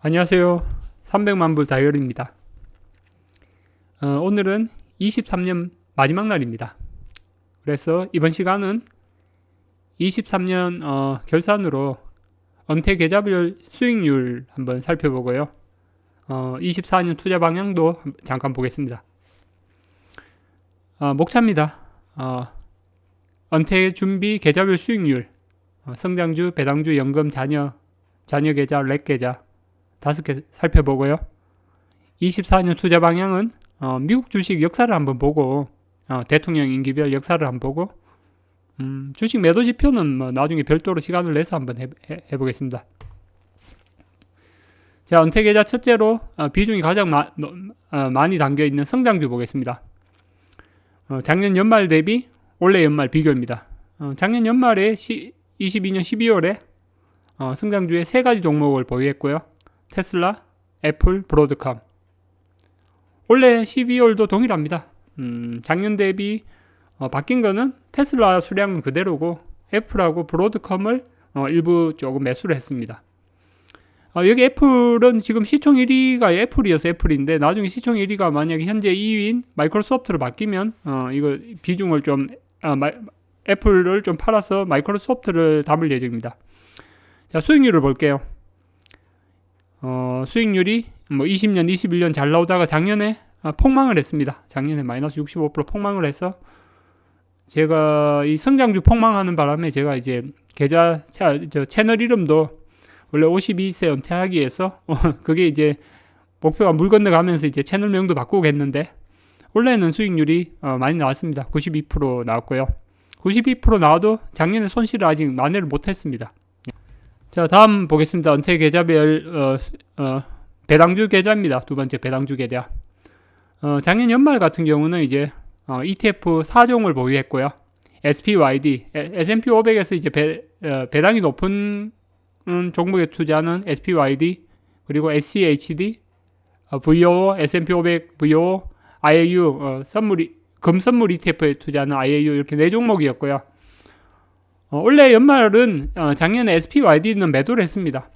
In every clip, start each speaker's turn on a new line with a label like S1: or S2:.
S1: 안녕하세요. 300만불 다이어리입니다. 오늘은 23년 마지막 날입니다. 그래서 이번 시간은 23년 결산으로 은퇴 계좌별 수익률 한번 살펴보고요. 24년 투자 방향도 잠깐 보겠습니다. 목차입니다. 은퇴 준비 계좌별 수익률, 성장주, 배당주, 연금, 자녀 계좌, 렉 계좌 5개 살펴보고요. 24년 투자 방향은 미국 주식 역사를 한번 보고 대통령 임기별 역사를 한번 보고 주식 매도 지표는 뭐 나중에 별도로 시간을 내서 한번 해보겠습니다. 자, 은퇴 계좌 첫째로 비중이 가장 많이 담겨 있는 성장주 보겠습니다. 작년 연말 대비 올해 연말 비교입니다. 작년 연말에 22년 12월에 성장주의 3가지 종목을 보유했고요. 테슬라, 애플, 브로드컴. 올해 12월도 동일합니다. 작년 대비 바뀐 거는 테슬라 수량은 그대로고 애플하고 브로드컴을 일부 조금 매수를 했습니다. 여기 애플은 지금 시총 1위가 애플이어서 애플인데 나중에 시총 1위가 만약에 현재 2위인 마이크로소프트로 바뀌면 이거 비중을 좀 애플을 좀 팔아서 마이크로소프트를 담을 예정입니다. 자, 수익률을 볼게요. 수익률이 뭐 20년, 21년 잘 나오다가 작년에 폭망을 했습니다. 작년에 마이너스 65% 폭망을 해서 제가 이 성장주 폭망하는 바람에 제가 이제 채널 이름도 원래 52세 은퇴하기 위해서 그게 이제 목표가 물 건너가면서 이제 채널명도 바꾸고 했는데 원래는 수익률이 많이 나왔습니다. 92% 나왔고요. 92% 나와도 작년에 손실을 아직 만회를 못했습니다. 자, 다음 보겠습니다. 은퇴 계좌별 배당주 계좌입니다. 두 번째 배당주 계좌. 작년 연말 같은 경우는 이제 ETF 4종을 보유했고요. SPYD, S&P 500에서 이제 배당이 높은 종목에 투자하는 SPYD, 그리고 SCHD, VOO, S&P 500 VOO, IAU, 금선물 ETF에 투자하는 IAU 이렇게 4종목이었고요. 올해 연말은 작년에 SPYD는 매도를 했습니다.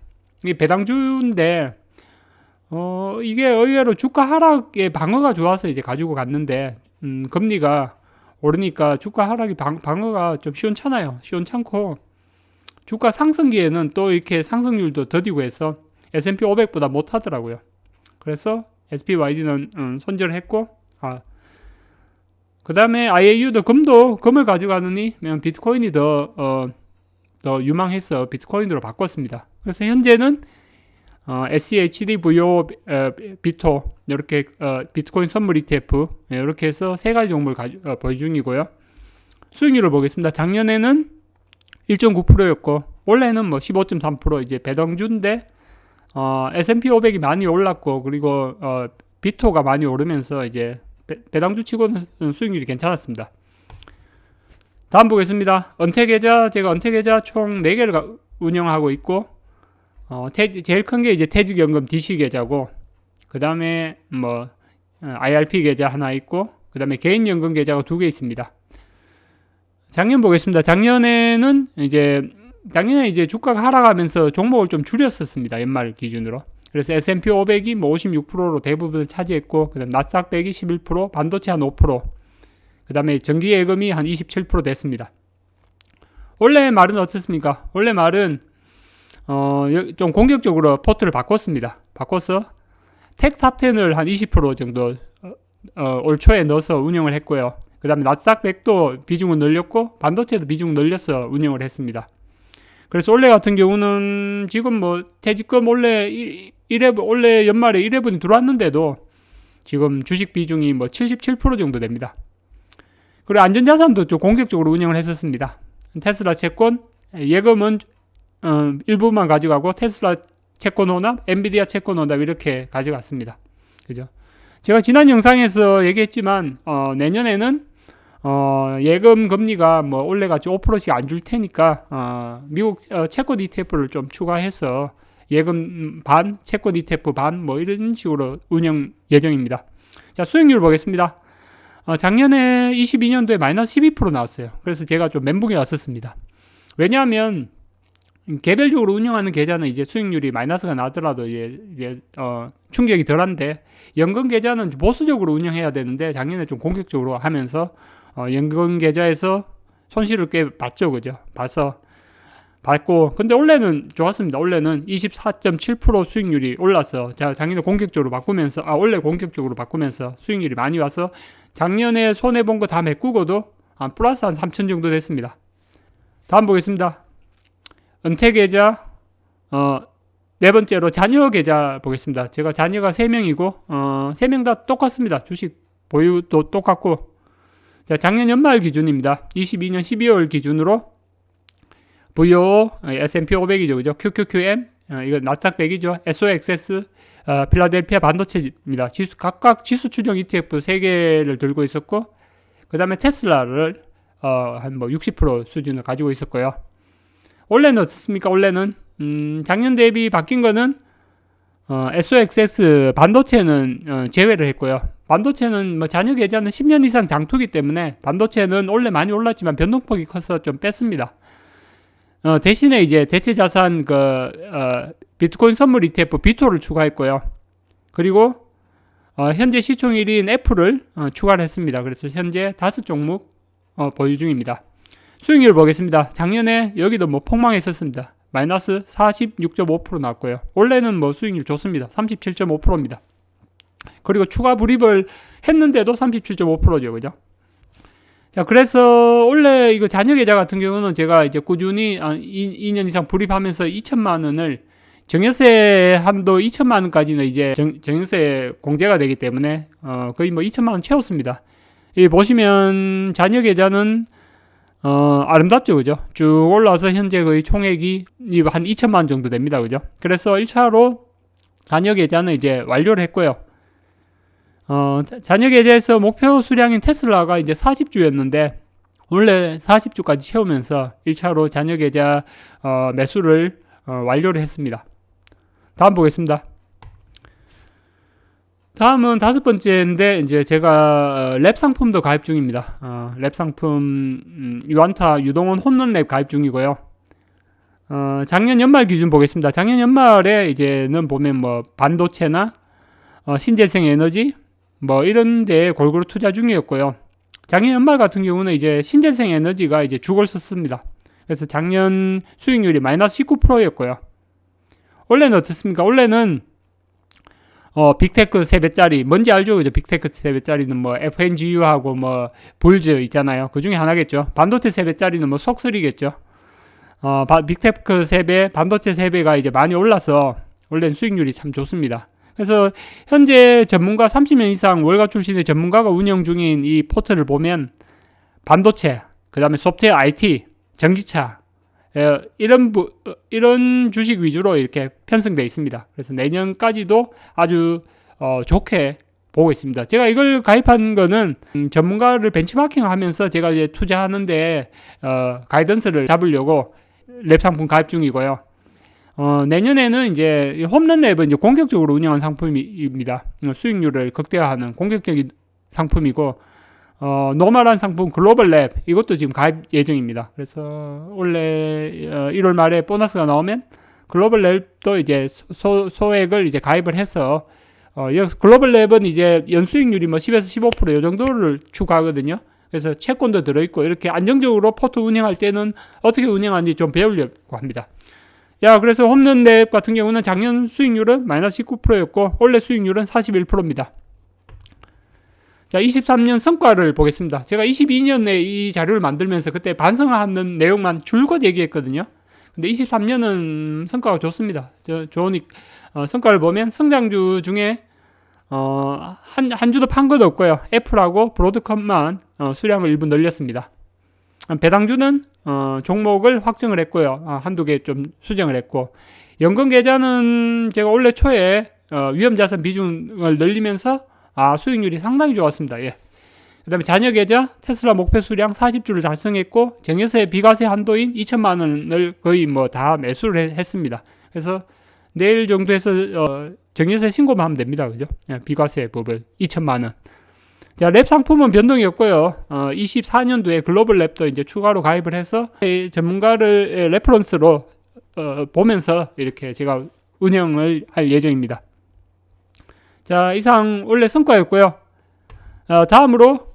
S1: 이게 배당주인데 이게 의외로 주가 하락의 방어가 좋아서 이제 가지고 갔는데 금리가 오르니까 주가 하락이 방어가 좀 시원찮고 주가 상승기에는 또 이렇게 상승률도 더디고 해서 S&P 500보다 못하더라고요. 그래서 SPYD는 손절을 했고 그 다음에 IAU도 금을 가져가느니 비트코인이 더 유망해서 비트코인으로 바꿨습니다. 그래서 현재는 SCHD, VO, 비토 이렇게 비트코인 선물 ETF 이렇게 해서 3가지 종목을 보유 중이고요. 수익률을 보겠습니다. 작년에는 1.9%였고 올해는 뭐 15.3% 이제 배당주인데 S&P 500이 많이 올랐고 그리고 비토가 많이 오르면서 이제 배당주 치고는 수익률이 괜찮았습니다. 다음 보겠습니다. 은퇴계좌, 제가 은퇴계좌 총 4개를 운영하고 있고 제일 큰 게 이제 퇴직연금 DC 계좌고 그 다음에 뭐 IRP 계좌 하나 있고 그 다음에 개인연금 계좌가 2개 있습니다. 작년 보겠습니다. 작년에 이제 주가가 하락하면서 종목을 좀 줄였었습니다. 연말 기준으로. 그래서 S&P 500이 뭐 56%로 대부분을 차지했고 그 다음 나스닥 100이 11%, 반도체 한 5%, 그 다음에 정기예금이 한 27% 됐습니다. 올해 말은 어떻습니까? 올해 말은 좀 공격적으로 포트를 바꿔서 텍탑10을 한 20% 정도 올 초에 넣어서 운영을 했고요. 그 다음에 나스닥 100도 비중을 늘렸고 반도체도 비중을 늘려서 운영을 했습니다. 그래서 올해 같은 경우는 지금 뭐 퇴직금 올해 연말에 1회분이 들어왔는데도 지금 주식 비중이 뭐 77% 정도 됩니다. 그리고 안전자산도 좀 공격적으로 운영을 했었습니다. 테슬라 채권, 예금은 일부만 가져가고 테슬라 채권 혼합, 엔비디아 채권 혼합 이렇게 가져갔습니다. 그죠? 제가 지난 영상에서 얘기했지만 내년에는 예금 금리가 뭐 올해같이 5%씩 안 줄 테니까 미국 채권 ETF를 좀 추가해서 예금 반, 채권 ETF 반 뭐 이런 식으로 운영 예정입니다. 자, 수익률 보겠습니다. 작년에 22년도에 마이너스 12% 나왔어요. 그래서 제가 좀 멘붕이 왔었습니다. 왜냐하면 개별적으로 운영하는 계좌는 이제 수익률이 마이너스가 나더라도 충격이 덜한데, 연금 계좌는 보수적으로 운영해야 되는데 작년에 좀 공격적으로 하면서 연금 계좌에서 손실을 꽤 봤죠, 그죠? 봤고, 근데 올해는 좋았습니다. 올해는 24.7% 수익률이 올라서, 작년에 공격적으로 바꾸면서, 올해 공격적으로 바꾸면서 수익률이 많이 와서 작년에 손해본 거 다 메꾸고도 플러스 한 3천 정도 됐습니다. 다음 보겠습니다. 은퇴계좌, 네 번째로 자녀 계좌 보겠습니다. 제가 자녀가 3명이고, 3명 다 똑같습니다. 주식 보유도 똑같고, 자, 작년 연말 기준입니다. 22년 12월 기준으로 VO, S&P 500이죠. 그죠? QQQM, 이거 나스닥 100이죠. SOXS, 필라델피아 반도체입니다. 각각 지수 추정 ETF 3개를 들고 있었고, 그 다음에 테슬라를, 한 60% 수준을 가지고 있었고요. 올해는 어떻습니까? 올해는, 작년 대비 바뀐 거는, SOXS 반도체는, 제외를 했고요. 반도체는 자녀 계좌는 10년 이상 장투기 때문에 반도체는 올해 많이 올랐지만 변동폭이 커서 좀 뺐습니다. 대신에 이제 대체 자산 비트코인 선물 ETF 비토를 추가했고요. 그리고 현재 시총 1위인 애플을 추가를 했습니다. 그래서 현재 5종목 보유 중입니다. 수익률 보겠습니다. 작년에 여기도 폭망했었습니다. 마이너스 46.5% 나왔고요. 올해는 수익률 좋습니다. 37.5%입니다. 그리고 추가 불입을 했는데도 37.5%죠. 그죠? 자, 그래서 원래 이거 자녀 계좌 같은 경우는 제가 이제 꾸준히 2년 이상 불입하면서 2천만 원을 정여세 한도 2천만 원까지는 이제 정여세 공제가 되기 때문에 거의 2천만 원 채웠습니다. 이 보시면 자녀 계좌는 아름답죠, 그죠? 쭉 올라와서 현재 거의 총액이 한 2천만 원 정도 됩니다, 그죠? 그래서 1차로 자녀 계좌는 이제 완료를 했고요. 자녀 계좌에서 목표 수량인 테슬라가 이제 40주였는데 원래 40주까지 채우면서 1차로 자녀 계좌 매수를 완료를 했습니다. 다음 보겠습니다. 다음은 5번째인데 이제 제가 랩 상품도 가입 중입니다. 랩 상품 유안타 유동원 홈런 랩 가입 중이고요. 작년 연말 기준 보겠습니다. 작년 연말에 이제는 보면 반도체나 신재생 에너지 이런 데에 골고루 투자 중이었고요. 작년 연말 같은 경우는 이제 신재생 에너지가 이제 죽을 썼습니다. 그래서 작년 수익률이 마이너스 19%였고요. 올해는 어떻습니까? 올해는 빅테크 3배짜리 뭔지 알죠? 그죠? 빅테크 3배짜리는 FNGU하고 볼즈 있잖아요. 그 중에 하나겠죠. 반도체 3배짜리는 속쓰리겠죠. 빅테크 3배, 반도체 3배가 이제 많이 올라서 원래는 수익률이 참 좋습니다. 그래서 현재 전문가 30년 이상 월가 출신의 전문가가 운영 중인 이 포트를 보면 반도체, 그 다음에 소프트웨어 IT, 전기차 이런 주식 위주로 이렇게 편성되어 있습니다. 그래서 내년까지도 아주 좋게 보고 있습니다. 제가 이걸 가입한 거는 전문가를 벤치마킹 하면서 제가 이제 투자하는데 가이던스를 잡으려고 랩 상품 가입 중이고요. 내년에는 이제 홈런 랩은 이제 공격적으로 운영한 상품입니다. 수익률을 극대화하는 공격적인 상품이고, 노멀한 상품 글로벌 랩 이것도 지금 가입 예정입니다. 그래서 올해 1월 말에 보너스가 나오면 글로벌 랩도 이제 소액을 이제 가입을 해서 글로벌 랩은 이제 연수익률이 10에서 15% 이 정도를 추구하거든요. 그래서 채권도 들어있고 이렇게 안정적으로 포트 운영할 때는 어떻게 운영하는지 좀 배우려고 합니다. 그래서 홈런 랩 같은 경우는 작년 수익률은 마이너스 19%였고 올해 수익률은 41%입니다. 자, 23년 성과를 보겠습니다. 제가 22년에 이 자료를 만들면서 그때 반성하는 내용만 줄곧 얘기했거든요. 근데 23년은 성과가 좋습니다. 성과를 보면 성장주 중에 한 주도 판 것도 없고요. 애플하고 브로드컴만 수량을 일부 늘렸습니다. 배당주는 종목을 확정을 했고요. 한두 개 좀 수정을 했고, 연금 계좌는 제가 올해 초에 위험자산 비중을 늘리면서 수익률이 상당히 좋았습니다. 그 다음에 자녀 계좌 테슬라 목표 수량 40주를 달성했고 정여세 비과세 한도인 2천만 원을 거의 다 매수를 했습니다. 그래서 내일 정도에서 정여세 신고만 하면 됩니다. 그죠? 비과세 법을 2천만 원. 자, 랩 상품은 변동이 없고요. 24년도에 글로벌 랩도 이제 추가로 가입을 해서 전문가를 레퍼런스로 보면서 이렇게 제가 운영을 할 예정입니다. 자, 이상 원래 성과였고요. 다음으로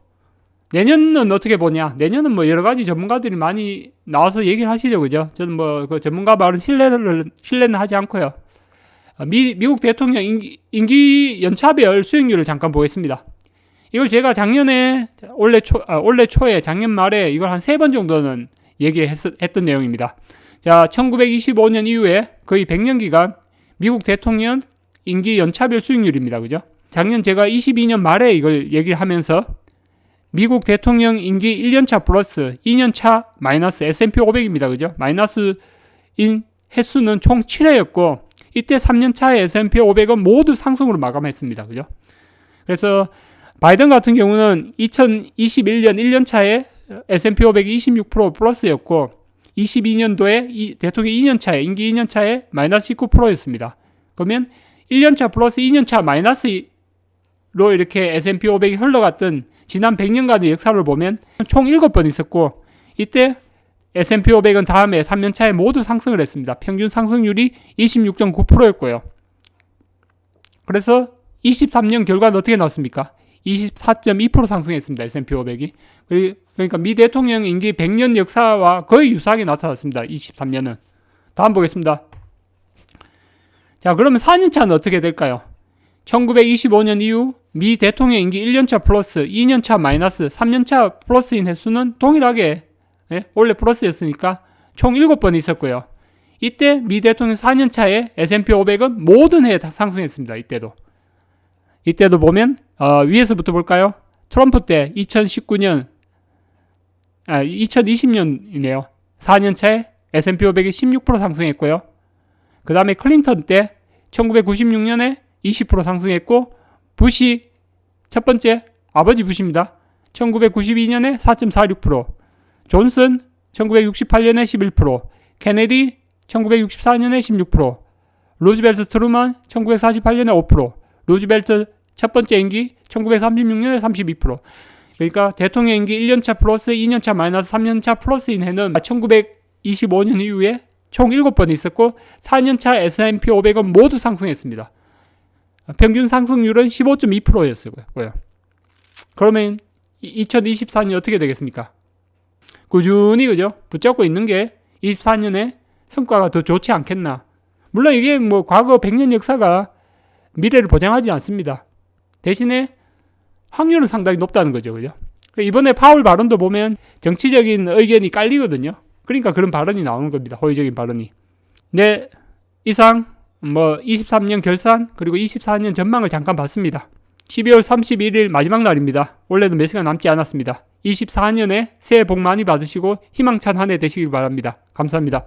S1: 내년은 어떻게 보냐. 내년은 뭐 여러 가지 전문가들이 많이 나와서 얘기를 하시죠. 그죠? 저는 뭐 그 전문가 말은 신뢰는 하지 않고요. 미국 대통령 임기 연차별 수익률을 잠깐 보겠습니다. 이걸 제가 올해 초에 작년 말에 이걸 한 3번 정도는 얘기했던 내용입니다. 자, 1925년 이후에 거의 100년 기간 미국 대통령 임기 연차별 수익률입니다. 그죠? 작년 제가 22년 말에 이걸 얘기하면서 미국 대통령 임기 1년차 플러스 2년차 마이너스 S&P 500입니다. 그죠? 마이너스인 횟수는 총 7회였고 이때 3년차의 S&P 500은 모두 상승으로 마감했습니다. 그죠? 그래서 바이든 같은 경우는 2021년 1년차에 S&P 500이 26% 플러스였고 22년도에 대통령 2년차에 임기 2년차에 마이너스 19%였습니다. 그러면 1년차 플러스 2년차 마이너스로 이렇게 S&P 500이 흘러갔던 지난 100년간의 역사를 보면 총 7번 있었고 이때 S&P 500은 다음에 3년차에 모두 상승을 했습니다. 평균 상승률이 26.9%였고요. 그래서 23년 결과는 어떻게 나왔습니까? 24.2% 상승했습니다. S&P 500이. 그러니까 미 대통령 임기 100년 역사와 거의 유사하게 나타났습니다. 23년은. 다음 보겠습니다. 자, 그러면 4년차는 어떻게 될까요? 1925년 이후 미 대통령 임기 1년차 플러스, 2년차 마이너스, 3년차 플러스인 횟수는 동일하게 원래 플러스였으니까 총 7번 있었고요. 이때 미 대통령 4년차에 S&P 500은 모든 해에 다 상승했습니다. 이때도 보면 위에서부터 볼까요? 트럼프 때 2020년이네요. 4년차에 S&P 500이 16% 상승했고요. 그 다음에 클린턴 때 1996년에 20% 상승했고 부시 첫 번째 아버지 부시입니다. 1992년에 4.46%, 존슨 1968년에 11%, 케네디 1964년에 16%, 루즈벨트 트루먼 1948년에 5%, 루즈벨트 첫 번째 임기 1936년에 32%. 그러니까 대통령 임기 1년차 플러스 2년차 마이너스 3년차 플러스인 해는 1925년 이후에 총 7번 있었고 4년차 S&P 500은 모두 상승했습니다. 평균 상승률은 15.2%였고요. 그러면 2024년 어떻게 되겠습니까? 꾸준히 그죠? 붙잡고 있는 게 24년에 성과가 더 좋지 않겠나. 물론 이게 뭐 과거 100년 역사가 미래를 보장하지 않습니다. 대신에 확률은 상당히 높다는 거죠. 그죠? 이번에 파월 발언도 보면 정치적인 의견이 깔리거든요. 그러니까 그런 발언이 나오는 겁니다. 호의적인 발언이. 네, 이상 23년 결산 그리고 24년 전망을 잠깐 봤습니다. 12월 31일 마지막 날입니다. 원래도 몇 시간 남지 않았습니다. 24년에 새해 복 많이 받으시고 희망찬 한 해 되시길 바랍니다. 감사합니다.